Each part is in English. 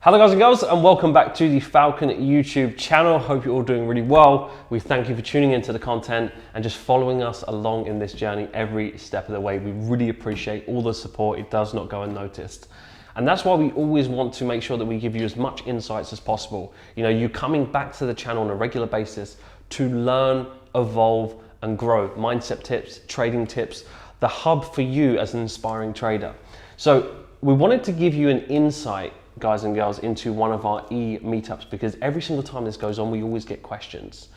Hello guys and girls, and welcome back to the Falcon YouTube channel. Hope you're all doing really well. We thank you for tuning into the content and just following us along in this journey every step of the way. We really appreciate all the support. It does not go unnoticed. And that's why we always want to make sure that we give you as much insights as possible. You know, you coming back to the channel on a regular basis to learn, evolve, and grow. Mindset tips, trading tips, the hub for you as an inspiring trader. So we wanted to give you an insight, guys and girls, into one of our e-Meetups, because every single time this goes on, we always get questions.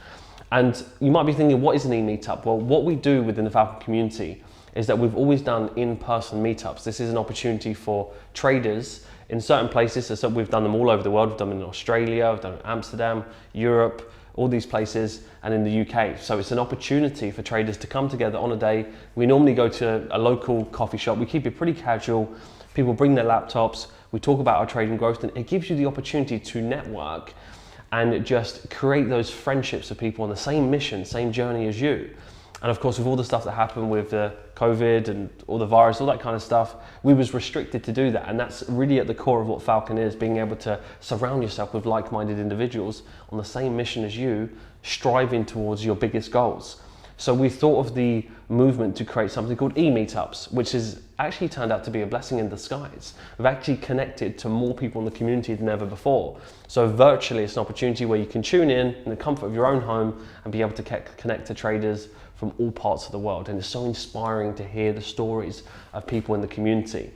And you might be thinking, what is an e-Meetup? Well, what we do within the Falcon community is that we've always done in-person meetups. This is an opportunity for traders in certain places. So we've done them all over the world. We've done them in Australia, we've done them in Amsterdam, Europe, all these places, and in the UK. So it's an opportunity for traders to come together on a day. We normally go to a local coffee shop. We keep it pretty casual. People bring their laptops. We talk about our trading growth, and it gives you the opportunity to network and just create those friendships with people on the same mission, same journey as you. And of course, with all the stuff that happened with COVID and all the virus, all that kind of stuff, we was restricted to do that. And that's really at the core of what Falcon is, being able to surround yourself with like-minded individuals on the same mission as you, striving towards your biggest goals. So we thought of the movement to create something called e-Meetups, which has actually turned out to be a blessing in disguise. We've actually connected to more people in the community than ever before. So virtually, it's an opportunity where you can tune in the comfort of your own home and be able to connect to traders from all parts of the world. And it's so inspiring to hear the stories of people in the community.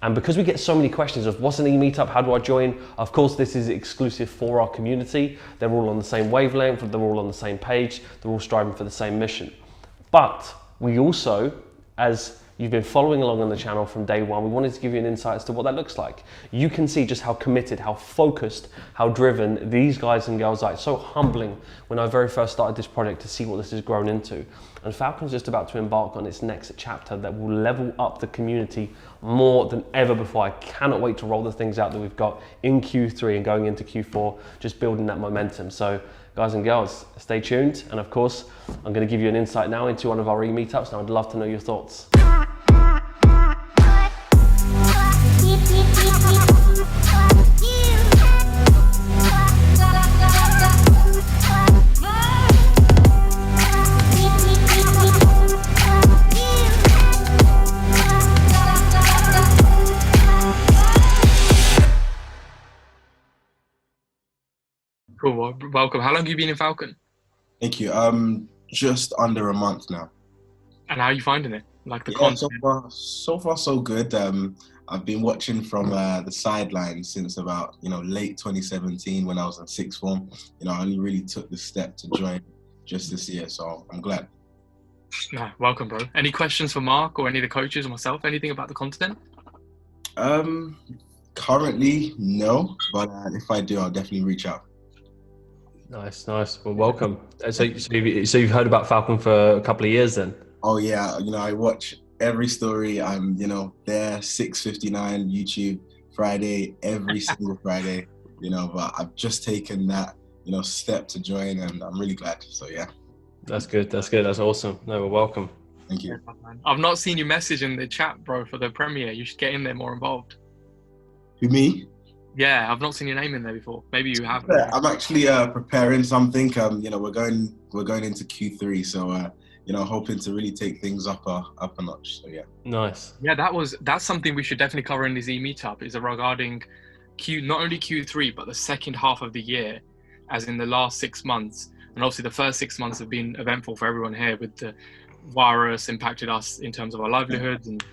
And because we get so many questions of what's an e-Meetup, how do I join? Of course, this is exclusive for our community. They're all on the same wavelength, they're all on the same page, they're all striving for the same mission. But we also, as you've been following along on the channel from day one, we wanted to give you an insight as to what that looks like. You can see just how committed, how focused, how driven these guys and girls are. It's so humbling when I very first started this project to see what this has grown into. And Falcon's just about to embark on its next chapter that will level up the community more than ever before. I cannot wait to roll the things out that we've got in Q3 and going into Q4, just building that momentum. So guys and girls, stay tuned. And of course, I'm going to give you an insight now into one of our e-Meetups, and I'd love to know your thoughts. Cool, well, welcome. How long have you been in Falcon? Thank you. Just under a month now. And how are you finding it? Like the content? So far so good. I've been watching from the sidelines since about late 2017 when I was in sixth form. I only really took the step to join just this year, so I'm glad. Nah, welcome, bro. Any questions for Mark or any of the coaches or myself? Anything about the content? Currently, no, but if I do, I'll definitely reach out. Nice. Well, welcome. So you've heard about Falcon for a couple of years then? Oh yeah, I watch every story. I'm there 6:59 YouTube Friday, every single Friday. But I've just taken that step to join, and I'm really glad. So yeah. That's good. That's awesome. No, well, welcome. Thank you. I've not seen you message in the chat, bro, for the premiere. You should get in there more involved. Who, me? Yeah, I've not seen your name in there before. Maybe you have. Yeah, I'm actually preparing something. We're going into Q3, so hoping to really take things up a notch. So yeah. Nice. Yeah, that's something we should definitely cover in this e-Meetup, is regarding not only Q3 but the second half of the year, as in the last 6 months. And obviously the first 6 months have been eventful for everyone here, with the virus impacted us in terms of our livelihoods and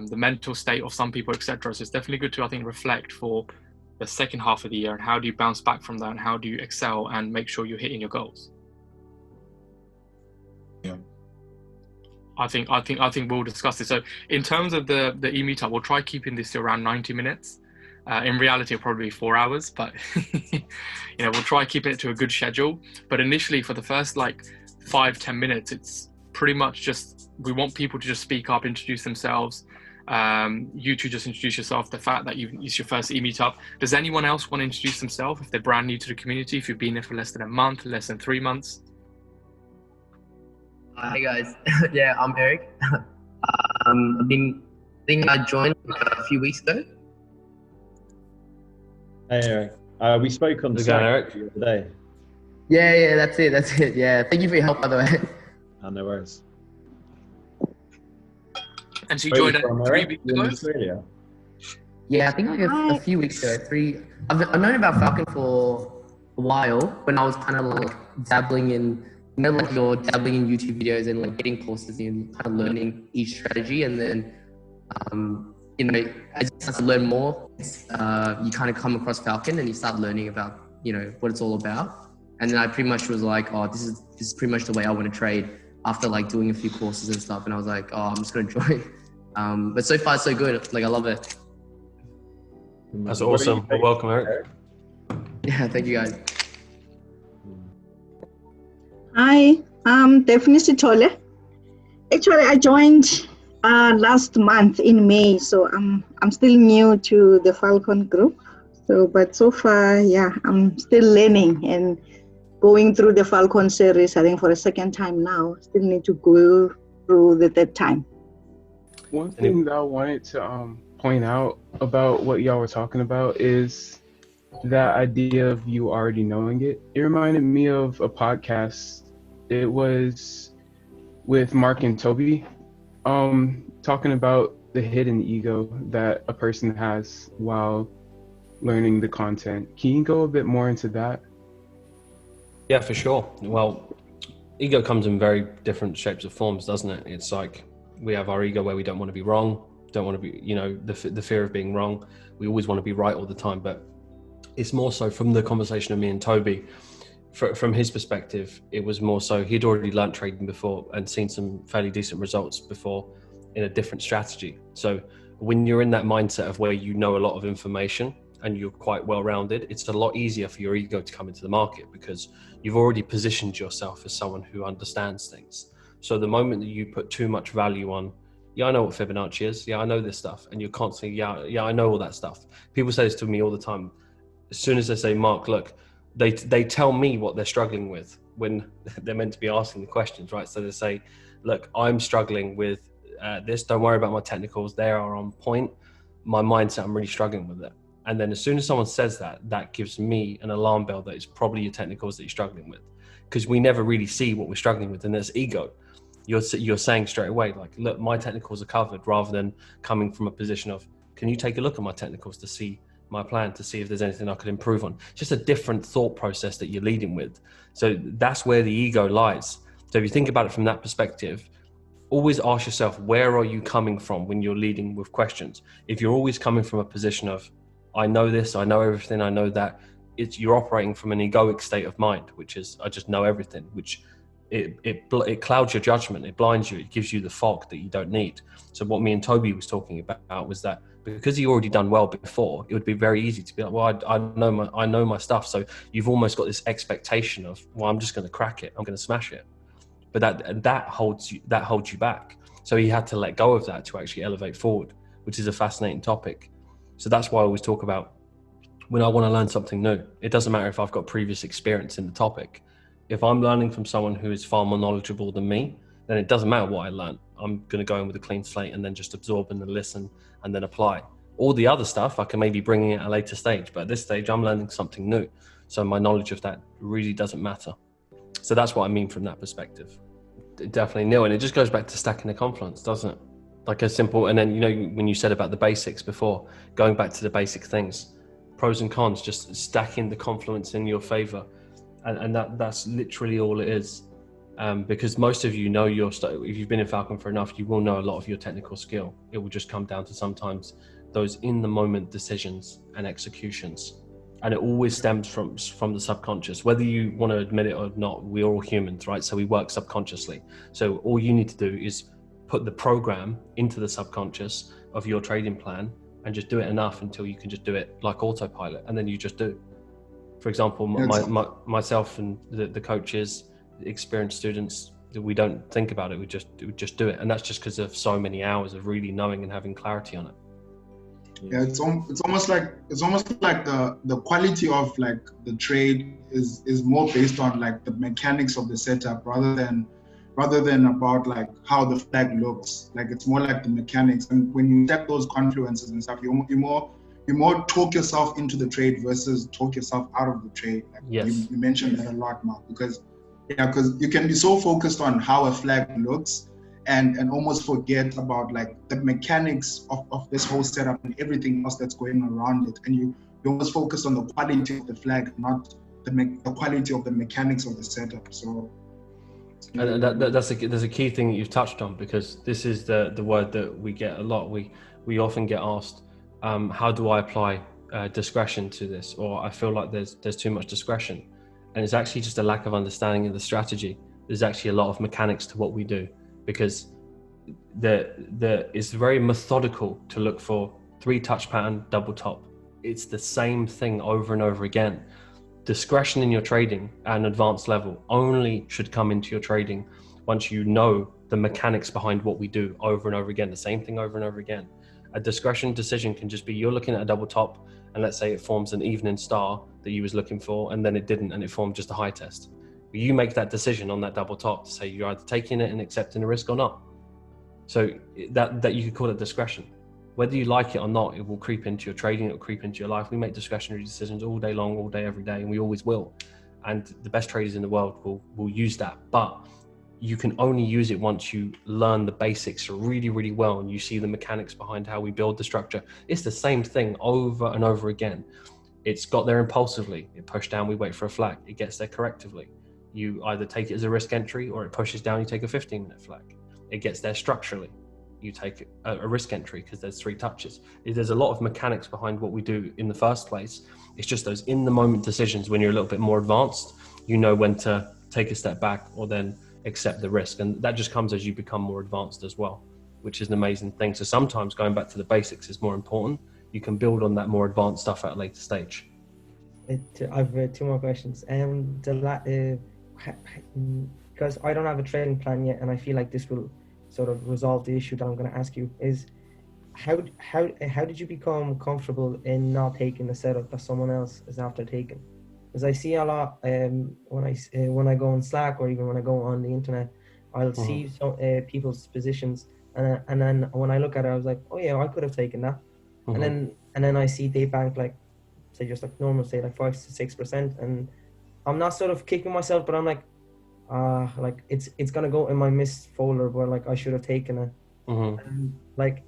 the mental state of some people, etc. So it's definitely good to, I think, reflect for the second half of the year, and how do you bounce back from that, and how do you excel and make sure you're hitting your goals. Yeah, I think we'll discuss this. So in terms of the e-Meetup, we'll try keeping this to around 90 minutes. In reality, it'll probably be 4 hours, but we'll try keeping it to a good schedule. But initially, for the first 5-10 minutes, it's pretty much just, we want people to just speak up, introduce themselves. You two just introduce yourself. The fact that it's your first e-Meetup. Does anyone else want to introduce themselves if they're brand new to the community? If you've been there for less than a month, less than 3 months? Hey guys, yeah, I'm Eric. I think I joined a few weeks ago. Hey, Eric. We spoke on How's it Slack going, Eric? the other day. Yeah, that's it. Yeah, thank you for your help, by the way. Oh, no worries. And she Where are you joined from, 3 Eric? weeks You're ago. in Australia. Yeah, I think like a few weeks ago, I've known about Falcon for a while when I was kind of like dabbling in, like you're dabbling in YouTube videos and like getting courses and kind of learning each strategy. And then, as you start to learn more, you kind of come across Falcon and you start learning about, what it's all about. And then I pretty much was like, oh, this is pretty much the way I want to trade after like doing a few courses and stuff. And I was like, oh, I'm just going to join. But so far, so good. Like, I love it. That's Where are awesome. you Well, based, welcome, Eric. Yeah, thank you guys. Hi, I'm Daphne Sitole. Actually, I joined last month in May, so I'm still new to the Falcon group. But so far, yeah, I'm still learning and going through the Falcon series. I think for a second time now. Still need to go through the third time. One thing that I wanted to point out about what y'all were talking about is that idea of you already knowing it. It reminded me of a podcast. It was with Mark and Toby, talking about the hidden ego that a person has while learning the content. Can you go a bit more into that? Yeah, for sure. Well, ego comes in very different shapes or forms, doesn't it? It's like we have our ego where we don't want to be wrong, don't want to be, the fear of being wrong. We always want to be right all the time. But it's more so from the conversation of me and Toby, from his perspective, it was more so he'd already learned trading before and seen some fairly decent results before in a different strategy. So when you're in that mindset of where you know a lot of information and you're quite well-rounded, it's a lot easier for your ego to come into the market because you've already positioned yourself as someone who understands things. So the moment that you put too much value on, yeah, I know what Fibonacci is. Yeah, I know this stuff. And you're constantly, yeah, I know all that stuff. People say this to me all the time. As soon as they say, Mark, look, they tell me what they're struggling with when they're meant to be asking the questions, right? So they say, look, I'm struggling with this. Don't worry about my technicals. They are on point. My mindset, I'm really struggling with it. And then as soon as someone says that, that gives me an alarm bell that it's probably your technicals that you're struggling with, because we never really see what we're struggling with, and there's ego. You're saying straight away, like, look, my technicals are covered, rather than coming from a position of, can you take a look at my technicals to see my plan, to see if there's anything I could improve on? Just a different thought process that you're leading with. So that's where the ego lies. So if you think about it from that perspective, always ask yourself, where are you coming from when you're leading with questions? If you're always coming from a position of, I know this, I know everything, I know that, you're operating from an egoic state of mind, which is, I just know everything, which it clouds your judgment, it blinds you, it gives you the fog that you don't need. So what me and Toby was talking about was that because you already done well before, it would be very easy to be like, well, I know my stuff. So you've almost got this expectation of, well, I'm just going to crack it, I'm going to smash it. But that holds you back. So he had to let go of that to actually elevate forward, which is a fascinating topic. So that's why I always talk about, when I want to learn something new, it doesn't matter if I've got previous experience in the topic. If I'm learning from someone who is far more knowledgeable than me, then it doesn't matter what I learn. I'm going to go in with a clean slate and then just absorb and then listen and then apply. All the other stuff I can maybe bring in at a later stage, but at this stage I'm learning something new. So my knowledge of that really doesn't matter. So that's what I mean from that perspective. Definitely new. And it just goes back to stacking the confluence, doesn't it? Like a simple, and then, when you said about the basics before, going back to the basic things, pros and cons, just stacking the confluence in your favor. And that's literally all it is. Because most of you know your stuff. If you've been in Falcon for enough, you will know a lot of your technical skill. It will just come down to sometimes those in the moment decisions and executions. And it always stems from the subconscious, whether you want to admit it or not. We're all humans, right? So we work subconsciously. So all you need to do is put the program into the subconscious of your trading plan and just do it enough until you can just do it like autopilot, and then you just do. For example, myself and the coaches, the experienced students, we don't think about it. We just do it, and that's just because of so many hours of really knowing and having clarity on it. Yeah, it's almost like the quality of like the trade is more based on like the mechanics of the setup rather than about like how the flag looks. Like it's more like the mechanics, and when you check those confluences and stuff, you're you more talk yourself into the trade versus talk yourself out of the trade. Like Yes. you mentioned that a lot, Mark, because you can be so focused on how a flag looks and almost forget about like the mechanics of this whole setup and everything else that's going around it. And you almost focus on the quality of the flag, not the quality of the mechanics of the setup. So and that's a key thing that you've touched on, because this is the word that we get a lot. We often get asked, how do I apply discretion to this? Or I feel like there's too much discretion. And it's actually just a lack of understanding of the strategy. There's actually a lot of mechanics to what we do, because it's very methodical to look for 3-touch pattern, double top. It's the same thing over and over again. Discretion in your trading at an advanced level only should come into your trading once you know the mechanics behind what we do over and over again, the same thing over and over again. A discretion decision can just be you're looking at a double top, and let's say it forms an evening star that you was looking for, and then it didn't, and it formed just a high test. You make that decision on that double top to say you're either taking it and accepting the risk or not. So that you could call it discretion. Whether you like it or not, it will creep into your trading, it will creep into your life. We make discretionary decisions all day long, all day, every day, and we always will. And the best traders in the world will use that. But you can only use it once you learn the basics really, really well, and you see the mechanics behind how we build the structure. It's the same thing over and over again. It's got there impulsively. It pushed down, we wait for a flag. It gets there correctively. You either take it as a risk entry, or it pushes down, you take a 15-minute flag. It gets there structurally. You take a risk entry because there's 3 touches. There's a lot of mechanics behind what we do in the first place. It's just those in the moment decisions. When you're a little bit more advanced, you know when to take a step back or then accept the risk. And that just comes as you become more advanced as well, which is an amazing thing. So sometimes going back to the basics is more important. You can build on that more advanced stuff at a later stage. I've 2 more questions. Because I don't have a trading plan yet, and I feel like this will sort of resolve the issue that I'm going to ask you, is how did you become comfortable in not taking the setup that someone else is after taking? Because I see a lot when I go on Slack, or even when I go on the internet, I'll see some people's positions, and then when I look at it, I was like, oh yeah, I could have taken that, and then I see they bank like, say just like normal, say like 5 to 6%, and I'm not sort of kicking myself, but I'm like it's gonna go in my missed folder where like I should have taken it. And, like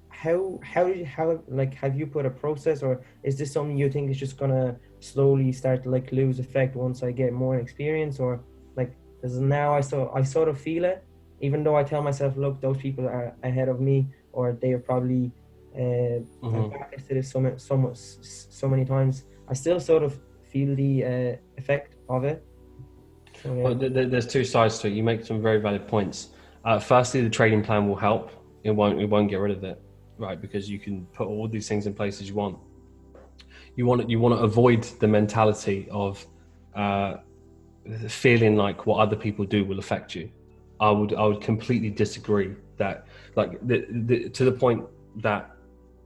how have you put a process, or is this something you think is just gonna slowly start to like lose effect once I get more experience? Or like, because now I sort of feel it, even though I tell myself, look, those people are ahead of me, or they are probably back to this so many times, I still sort of feel the effect of it. So, yeah. Well, there's 2 sides to it. You make some very valid points. Firstly, the trading plan will help. It won't get rid of it, right? Because you can put all these things in place as you want. You want to avoid the mentality of feeling like what other people do will affect you. I would completely disagree that, like, to the point that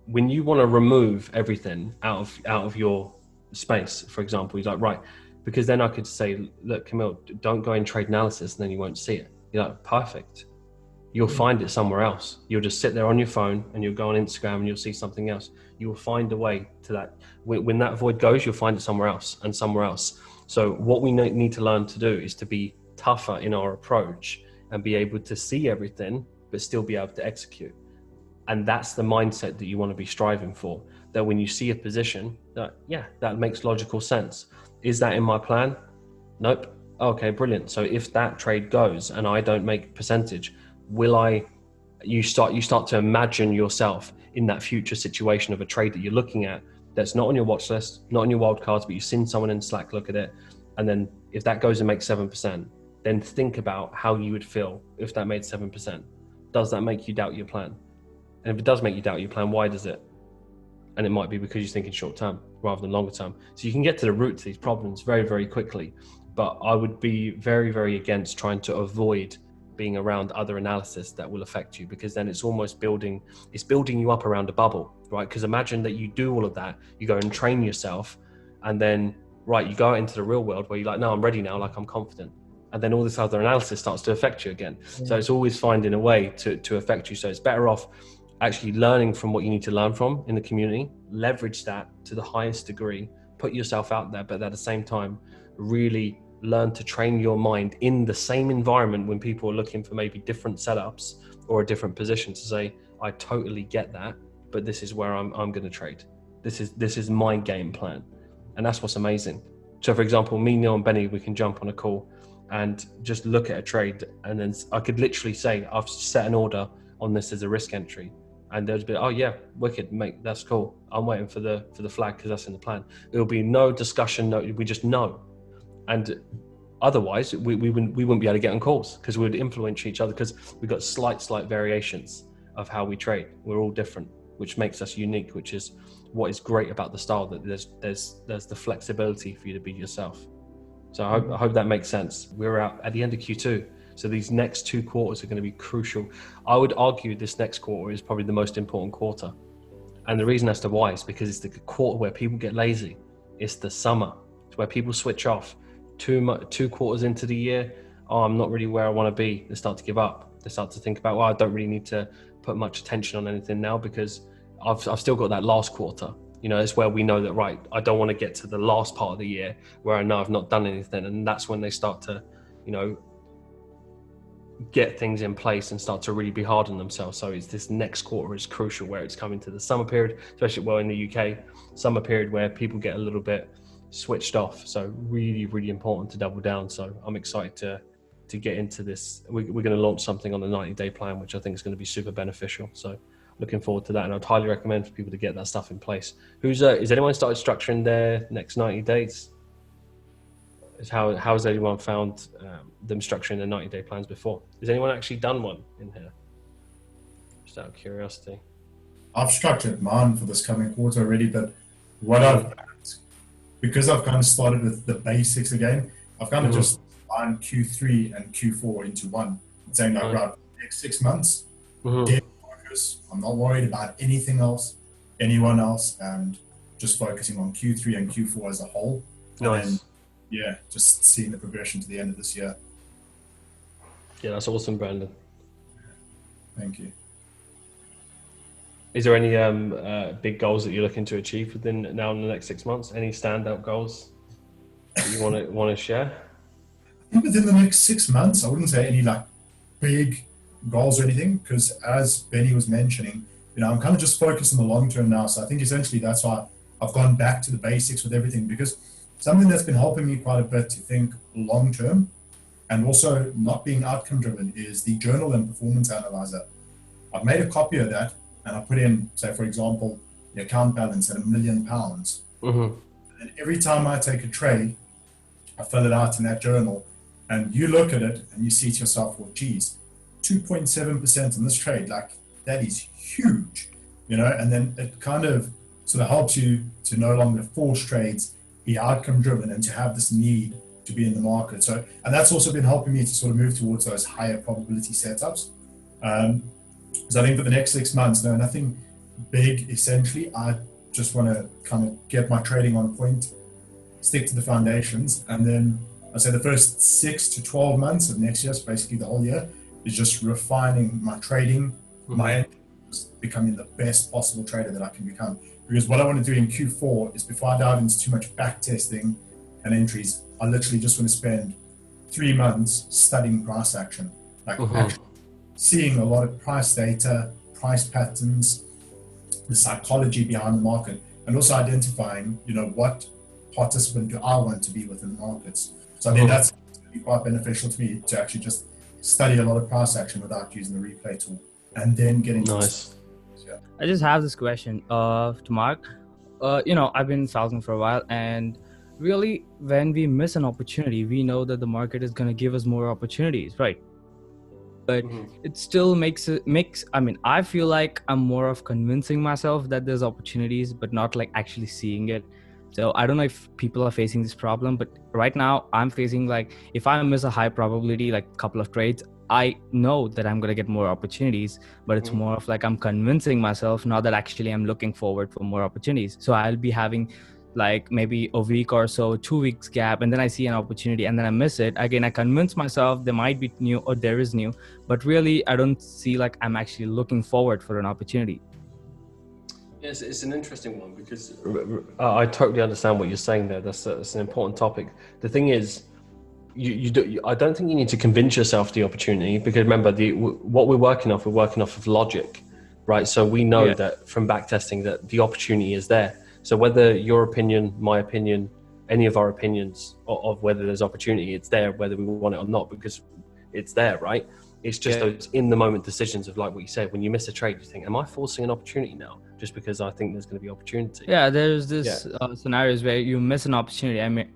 when you want to remove everything out of your space, for example, he's like, right, because then I could say, look, Camille, don't go in trade analysis, and then you won't see it. You're like, perfect. You'll find it somewhere else. You'll just sit there on your phone, and you'll go on Instagram, and you'll see something else. You will find a way to that. When that void goes, you'll find it somewhere else and somewhere else. So what we need to learn to do is to be tougher in our approach and be able to see everything, but still be able to execute. And that's the mindset that you want to be striving for. That when you see a position, that makes logical sense. Is that in my plan? Nope. Okay, brilliant. So if that trade goes and I don't make percentage, you start to imagine yourself in that future situation of a trade that you're looking at that's not on your watch list, not on your wild cards, but you've seen someone in Slack look at it. And then if that goes and makes 7%, then think about how you would feel if that made 7%. Does that make you doubt your plan? And if it does make you doubt your plan, why does it? And it might be because you're thinking short term rather than longer term. So you can get to the root to these problems very, very quickly. But I would be very, very against trying to avoid being around other analysis that will affect you, because then it's almost building you up around a bubble, right? Because imagine that you do all of that, you go and train yourself, and then, right, you go out into the real world where you're like, no, I'm ready now, like I'm confident. And then all this other analysis starts to affect you again. Yeah. So it's always finding a way to affect you. So it's better off actually learning from what you need to learn from in the community, leverage that to the highest degree, put yourself out there, but at the same time, really learn to train your mind in the same environment when people are looking for maybe different setups or a different position, to say, I totally get that, but this is where I'm going to trade. This is my game plan. And that's what's amazing. So for example, me, Neil and Benny, we can jump on a call and just look at a trade. And then I could literally say, I've set an order on this as a risk entry. And there'd be, oh yeah, wicked, mate, that's cool. I'm waiting for the flag because that's in the plan. There'll be no discussion, no, we just know. And otherwise, we wouldn't be able to get on calls because we would influence each other, because we've got slight variations of how we trade. We're all different, which makes us unique, which is what is great about the style, that there's the flexibility for you to be yourself. So I hope that makes sense. We're out at the end of Q2. So these next 2 quarters are going to be crucial. I would argue this next quarter is probably the most important quarter. And the reason as to why is because it's the quarter where people get lazy. It's the summer. It's where people switch off. 2 quarters into the year, oh, I'm not really where I want to be. They start to give up. They start to think about, well, I don't really need to put much attention on anything now because I've still got that last quarter. You know, it's where we know that, right, I don't want to get to the last part of the year where I know I've not done anything. And that's when they start to, you know, get things in place and start to really be hard on themselves. So it's this next quarter is crucial, where it's coming to the summer period, especially in the UK, summer period where people get a little bit switched off. So really, really important to double down. So I'm excited to get into this. We're going to launch something on the 90-day plan, which I think is going to be super beneficial. So looking forward to that. And I'd highly recommend for people to get that stuff in place. Is anyone started structuring their next 90 days? How has anyone found them structuring their 90-day plans before? Has anyone actually done one in here? Just out of curiosity. I've structured mine for this coming quarter already, but because I've kind of started with the basics again, I've kind of just combined Q3 and Q4 into one, saying like, right, next 6 months, get focus. I'm not worried about anything else, anyone else, and just focusing on Q3 and Q4 as a whole. Nice. And yeah, just seeing the progression to the end of this year. Yeah, that's awesome, Brandon. Thank you. Is there any big goals that you're looking to achieve within now in the next 6 months? Any standout goals that you want to share? Within the next 6 months, I wouldn't say any like big goals or anything, because as Benny was mentioning, you know, I'm kind of just focused on the long term now. So I think essentially that's why I've gone back to the basics with everything, because something that's been helping me quite a bit to think long term and also not being outcome driven is the journal and performance analyzer. I've made a copy of that and I put in, say, for example, the account balance at £1 million. And every time I take a trade, I fill it out in that journal, and you look at it and you see to yourself, well, geez, 2.7% on this trade, like that is huge, you know, and then it kind of sort of helps you to no longer force trades, be outcome driven, and to have this need to be in the market. So, and that's also been helping me to sort of move towards those higher probability setups. So I think for the next 6 months, no, nothing big essentially. I just want to kind of get my trading on point, stick to the foundations, and then I'd say the first 6 to 12 months of next year, so basically the whole year, is just refining my trading, my just becoming the best possible trader that I can become. Because what I want to do in Q4 is, before I dive into too much back testing and entries, I literally just want to spend 3 months studying price action, like actually seeing a lot of price data, price patterns, the psychology behind the market, and also identifying, you know, what participant do I want to be within the markets. So I think that's going to be quite beneficial to me, to actually just study a lot of price action without using the replay tool, and then getting nice. I just have this question to Mark. You know, I've been in Falcon for a while, and really, when we miss an opportunity, we know that the market is going to give us more opportunities, right? But it still I mean, I feel like I'm more of convincing myself that there's opportunities, but not like actually seeing it. So I don't know if people are facing this problem, but right now I'm facing, like, if I miss a high probability, like a couple of trades, I know that I'm going to get more opportunities, but it's more of like I'm convincing myself, not that actually I'm looking forward for more opportunities. So I'll be having like maybe a week or so, 2 weeks gap, and then I see an opportunity and then I miss it. Again, I convince myself there might be new or there is new, but really I don't see like I'm actually looking forward for an opportunity. Yes, it's an interesting one because I totally understand what you're saying there. That's an important topic. The thing is, I don't think you need to convince yourself the opportunity, because remember, what we're working off of logic, right? So we know that from backtesting that the opportunity is there. So whether your opinion, my opinion, any of our opinions of whether there's opportunity, it's there whether we want it or not, because it's there, right? It's just those in the moment decisions of, like what you said, when you miss a trade, you think, am I forcing an opportunity now just because I think there's going to be opportunity? Yeah, there's this scenarios where you miss an opportunity. I mean,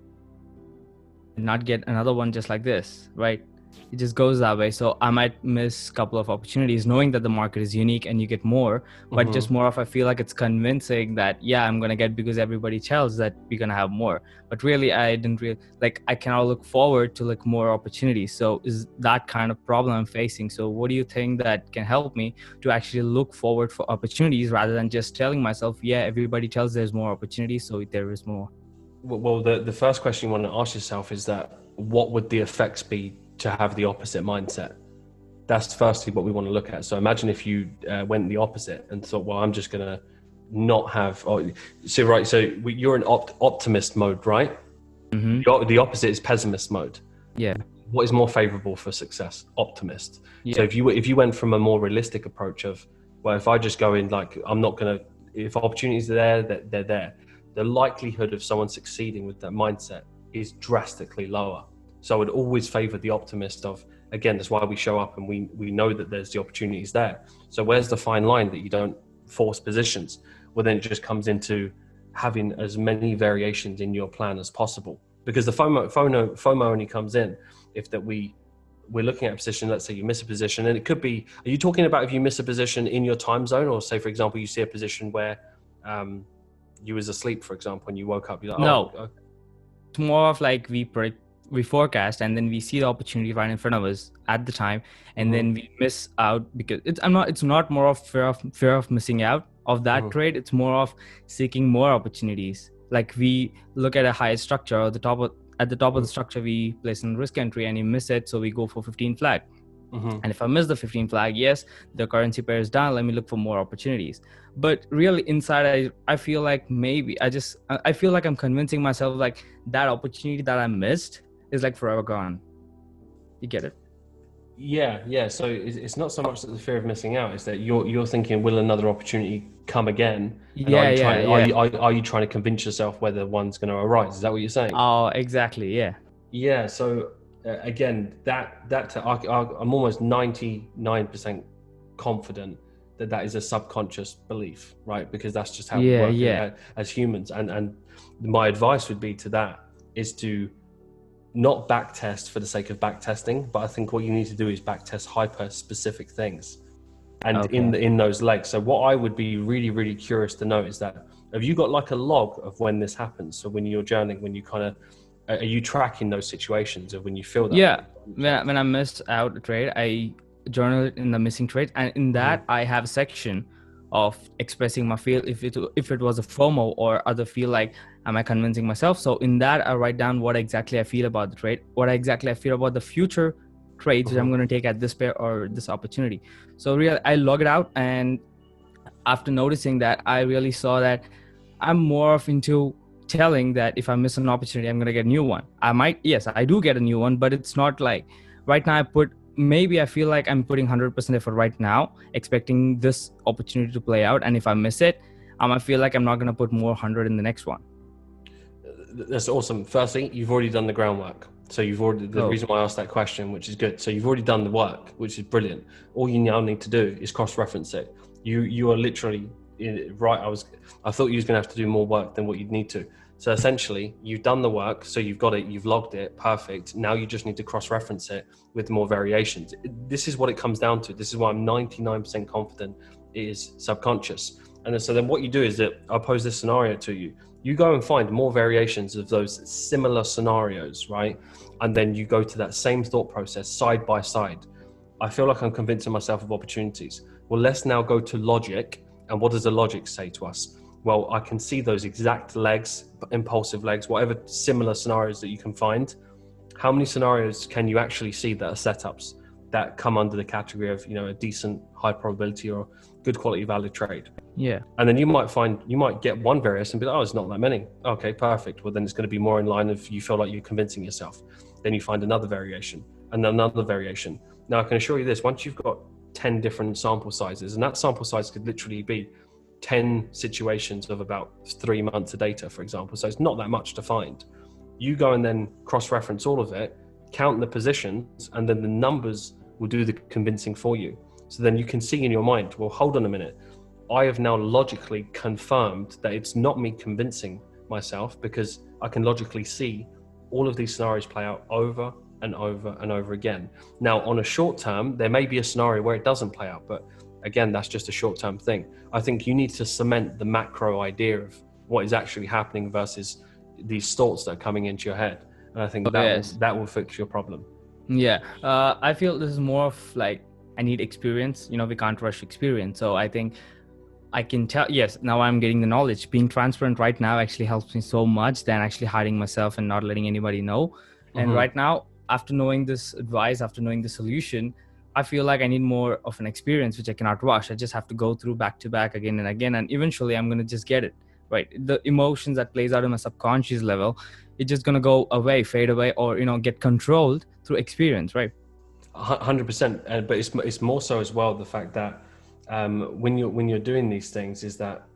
not get another one just like this, right? It just goes that way. So I might miss a couple of opportunities knowing that the market is unique and you get more, but just more of, I feel like it's convincing that, yeah, I'm going to get, because everybody tells that we're going to have more. But really, I didn't really, like, I cannot look forward to like more opportunities. So is that kind of problem I'm facing? So what do you think that can help me to actually look forward for opportunities rather than just telling myself, yeah, everybody tells there's more opportunities, so there is more? Well, the first question you want to ask yourself is that, what would the effects be to have the opposite mindset? That's firstly what we want to look at. So imagine if you went the opposite and thought, well, I'm just going to not have, so you're in optimist mode, right? The opposite is pessimist mode. Yeah. What is more favorable for success? Optimist. Yeah. So if you went from a more realistic approach of, well, if I just go in, like, I'm not going to, if opportunities are there, they're there, the likelihood of someone succeeding with that mindset is drastically lower. So I would always favor the optimist of, again, that's why we show up and we know that there's the opportunities there. So where's the fine line that you don't force positions? Well, then it just comes into having as many variations in your plan as possible, because the FOMO only comes in if that we're looking at a position. Let's say you miss a position, and it could be, are you talking about if you miss a position in your time zone, or say, for example, you see a position where you was asleep, for example, and you woke up, you're like, no, okay. It's more of like we forecast and then we see the opportunity right in front of us at the time, and then we miss out because it's not more of fear of missing out of that trade. It's more of seeking more opportunities. Like we look at a higher structure, at the top of the structure we place in risk entry, and you miss it, so we go for 15 flag. And if I miss the 15 flag, yes, the currency pair is down, let me look for more opportunities. But really inside, I feel like maybe I feel like I'm convincing myself like that opportunity that I missed is like forever gone. You get it? Yeah. So it's not so much that the fear of missing out, is that you're thinking, will another opportunity come again? And are you trying to convince yourself whether one's going to arise? Is that what you're saying? Oh, exactly. Yeah. Yeah. So again, I'm almost 99% confident that is a subconscious belief, right? Because that's just how we work as humans. And my advice would be to that is to not backtest for the sake of backtesting, but I think what you need to do is backtest hyper specific things, and in those legs. So what I would be really, really curious to know is that, have you got like a log of when this happens? So when you're journaling, when you kind of, are you tracking those situations of when you feel that? Yeah, when I missed out a trade, I journal it in the missing trade, and in that I have a section of expressing my feel, if it was a FOMO or other feel, like, am I convincing myself? So in that I write down what exactly I feel about the trade, what exactly I feel about the future trades that I'm going to take at this pair or this opportunity. So really I log it out, and after noticing that, I really saw that I'm more of into telling that if I miss an opportunity, I'm going to get a new one. I do get a new one, but it's not like right now I feel like I'm putting 100% effort right now, expecting this opportunity to play out. And if I miss it, I feel like I'm not going to put more 100 in the next one. That's awesome. Firstly, you've already done the groundwork. So the reason why I asked that question, which is good. So you've already done the work, which is brilliant. All you now need to do is cross-reference it. You are literally right. I thought you was going to have to do more work than what you'd need to. So essentially, you've done the work, so you've got it, you've logged it, perfect. Now you just need to cross-reference it with more variations. This is what it comes down to. This is why I'm 99% confident it is subconscious. And so then what you do is that I'll pose this scenario to you. You go and find more variations of those similar scenarios, right? And then you go to that same thought process side by side. I feel like I'm convincing myself of opportunities. Well, let's now go to logic. And what does the logic say to us? well, I can see those exact legs, impulsive legs, whatever similar scenarios that you can find. How many scenarios can you actually see that are setups that come under the category of, you know, a decent high probability or good quality valid trade? Yeah. And then you might get one variation and be like, oh, it's not that many. Okay, perfect. Well, then it's going to be more in line if you feel like you're convincing yourself. Then you find another variation and another variation. Now, I can assure you this, once you've got 10 different sample sizes, and that sample size could literally be 10 situations of about 3 months of data, for example. So it's not that much to find. You go and then cross-reference all of it, count the positions, and then the numbers will do the convincing for you. So then you can see in your mind, well, hold on a minute. I have now logically confirmed that it's not me convincing myself, because I can logically see all of these scenarios play out over and over and over again. Now, on a short term, there may be a scenario where it doesn't play out, but again, that's just a short-term thing. I think you need to cement the macro idea of what is actually happening versus these thoughts that are coming into your head. And I think that will fix your problem. Yeah. I feel this is more of like, I need experience. You know, we can't rush experience. So I think I can tell, yes, now I'm getting the knowledge. Being transparent right now actually helps me so much than actually hiding myself and not letting anybody know. And right now, after knowing this advice, after knowing the solution, I feel like I need more of an experience, which I cannot rush. I just have to go through back to back again and again. And eventually I'm going to just get it, right? The emotions that plays out in my subconscious level, it's just going to go away, fade away, or, you know, get controlled through experience, right? 100%. But it's more so as well, the fact that when you're doing these things is that,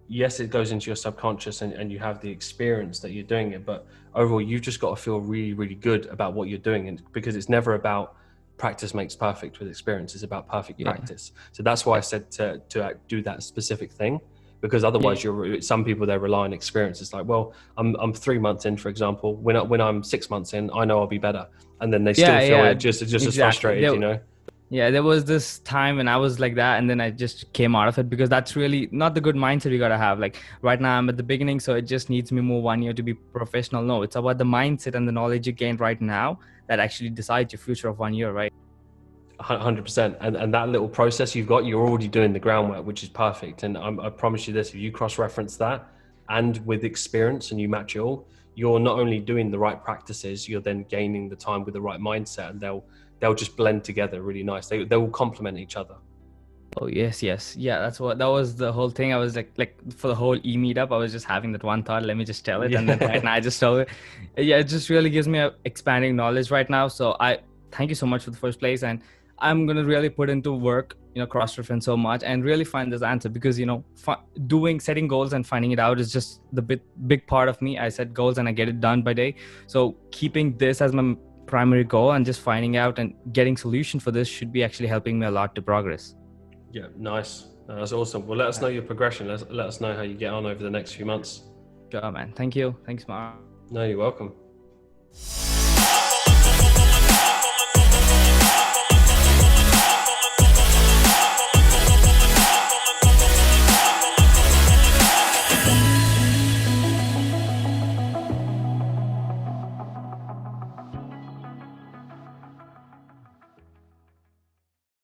yes, it goes into your subconscious and you have the experience that you're doing it, but overall you've just got to feel really, really good about what you're doing. And because it's never about practice makes perfect with experience, it's about perfect practice. So that's why I said to do that specific thing, because otherwise some people, they rely on experience. It's like, well, I'm 3 months in, for example, when I'm 6 months in, I know I'll be better. And then they still feel it just as frustrated, you know? Yeah, there was this time when I was like that, and then I just came out of it, because that's really not the good mindset you got to have. Like right now I'm at the beginning, so it just needs me more 1 year to be professional. No, it's about the mindset and the knowledge you gain right now that actually decides your future of 1 year, right? 100%. And that little process you're already doing the groundwork, which is perfect. And I promise you this, if you cross-reference that and with experience and you match it all, you're not only doing the right practices, you're then gaining the time with the right mindset, and they'll just blend together really nice. They will complement each other. Oh yes. Yeah, that was the whole thing. I was like for the whole e-meetup, I was just having that one thought, let me just tell it. And then right now I just told it. Yeah, it just really gives me a expanding knowledge right now. So I thank you so much for the first place. And I'm going to really put into work, you know, cross-reference so much and really find this answer, because, you know, setting goals and finding it out is just the big part of me. I set goals and I get it done by day. So keeping this as my primary goal and just finding out and getting solution for this should be actually helping me a lot to progress. Yeah, nice. That's awesome. Well, let us know your progression. Let us know how you get on over the next few months. Sure, man. Thank you. Thanks, Mark. No, you're welcome.